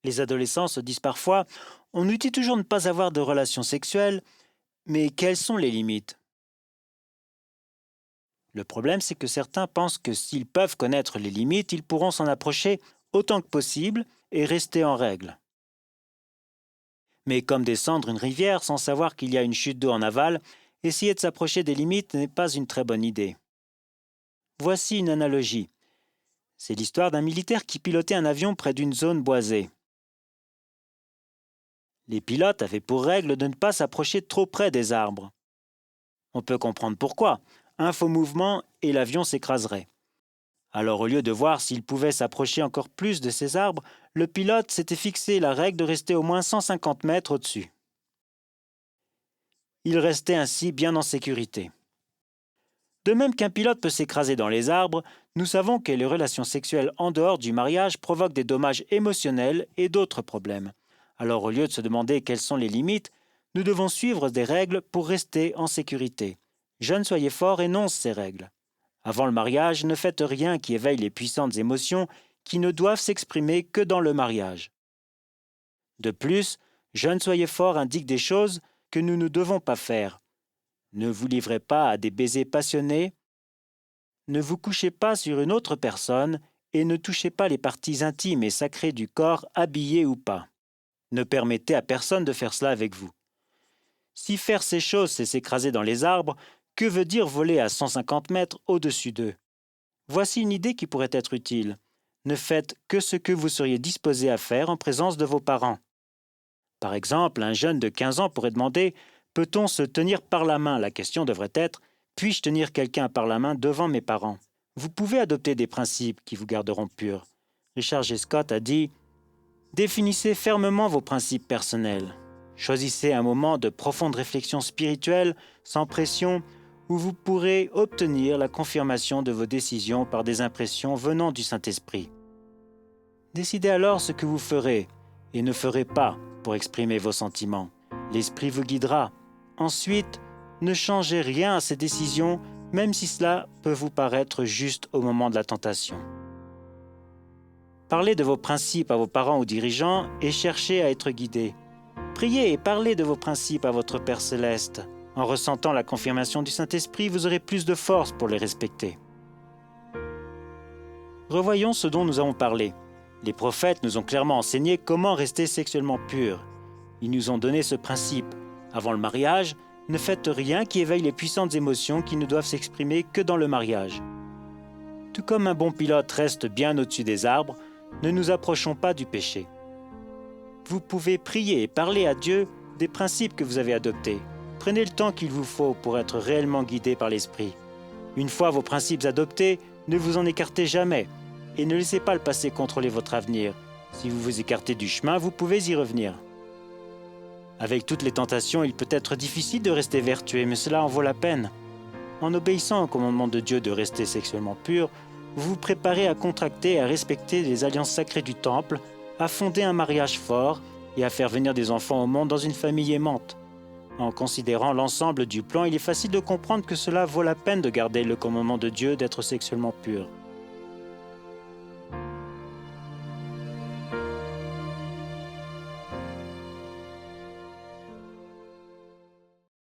Les adolescents se disent parfois « On nous dit toujours de ne pas avoir de relations sexuelles, mais quelles sont les limites ?» Le problème, c'est que certains pensent que s'ils peuvent connaître les limites, ils pourront s'en approcher autant que possible et rester en règle. Mais comme descendre une rivière sans savoir qu'il y a une chute d'eau en aval, essayer de s'approcher des limites n'est pas une très bonne idée. Voici une analogie. C'est l'histoire d'un militaire qui pilotait un avion près d'une zone boisée. Les pilotes avaient pour règle de ne pas s'approcher trop près des arbres. On peut comprendre pourquoi. Un faux mouvement et l'avion s'écraserait. Alors au lieu de voir s'il pouvait s'approcher encore plus de ces arbres, le pilote s'était fixé la règle de rester au moins 150 mètres au-dessus. Il restait ainsi bien en sécurité. De même qu'un pilote peut s'écraser dans les arbres, nous savons que les relations sexuelles en dehors du mariage provoquent des dommages émotionnels et d'autres problèmes. Alors au lieu de se demander quelles sont les limites, nous devons suivre des règles pour rester en sécurité. Jeunes soyez forts énonce ces règles. Avant le mariage, ne faites rien qui éveille les puissantes émotions qui ne doivent s'exprimer que dans le mariage. De plus, Jeunes soyez forts indique des choses que nous ne devons pas faire. Ne vous livrez pas à des baisers passionnés, ne vous couchez pas sur une autre personne et ne touchez pas les parties intimes et sacrées du corps, habillées ou pas. Ne permettez à personne de faire cela avec vous. Si faire ces choses, c'est s'écraser dans les arbres, que veut dire voler à 150 mètres au-dessus d'eux? Voici une idée qui pourrait être utile. Ne faites que ce que vous seriez disposé à faire en présence de vos parents. Par exemple, un jeune de 15 ans pourrait demander « Peut-on se tenir par la main ?» La question devrait être « Puis-je tenir quelqu'un par la main devant mes parents ?» Vous pouvez adopter des principes qui vous garderont purs. Richard G. Scott a dit « Définissez fermement vos principes personnels. Choisissez un moment de profonde réflexion spirituelle, sans pression, où vous pourrez obtenir la confirmation de vos décisions par des impressions venant du Saint-Esprit. Décidez alors ce que vous ferez et ne ferez pas pour exprimer vos sentiments. L'Esprit vous guidera. Ensuite, ne changez rien à ces décisions, même si cela peut vous paraître juste au moment de la tentation. Parlez de vos principes à vos parents ou dirigeants et cherchez à être guidés. Priez et parlez de vos principes à votre Père céleste. En ressentant la confirmation du Saint-Esprit, vous aurez plus de force pour les respecter. Revoyons ce dont nous avons parlé. Les prophètes nous ont clairement enseigné comment rester sexuellement purs. Ils nous ont donné ce principe. Avant le mariage, ne faites rien qui éveille les puissantes émotions qui ne doivent s'exprimer que dans le mariage. Tout comme un bon pilote reste bien au-dessus des arbres, ne nous approchons pas du péché. Vous pouvez prier et parler à Dieu des principes que vous avez adoptés. Prenez le temps qu'il vous faut pour être réellement guidé par l'Esprit. Une fois vos principes adoptés, ne vous en écartez jamais et ne laissez pas le passé contrôler votre avenir. Si vous vous écartez du chemin, vous pouvez y revenir. Avec toutes les tentations, il peut être difficile de rester vertueux, mais cela en vaut la peine. En obéissant au commandement de Dieu de rester sexuellement pur, vous vous préparez à contracter et à respecter les alliances sacrées du temple, à fonder un mariage fort et à faire venir des enfants au monde dans une famille aimante. En considérant l'ensemble du plan, il est facile de comprendre que cela vaut la peine de garder le commandement de Dieu d'être sexuellement pur.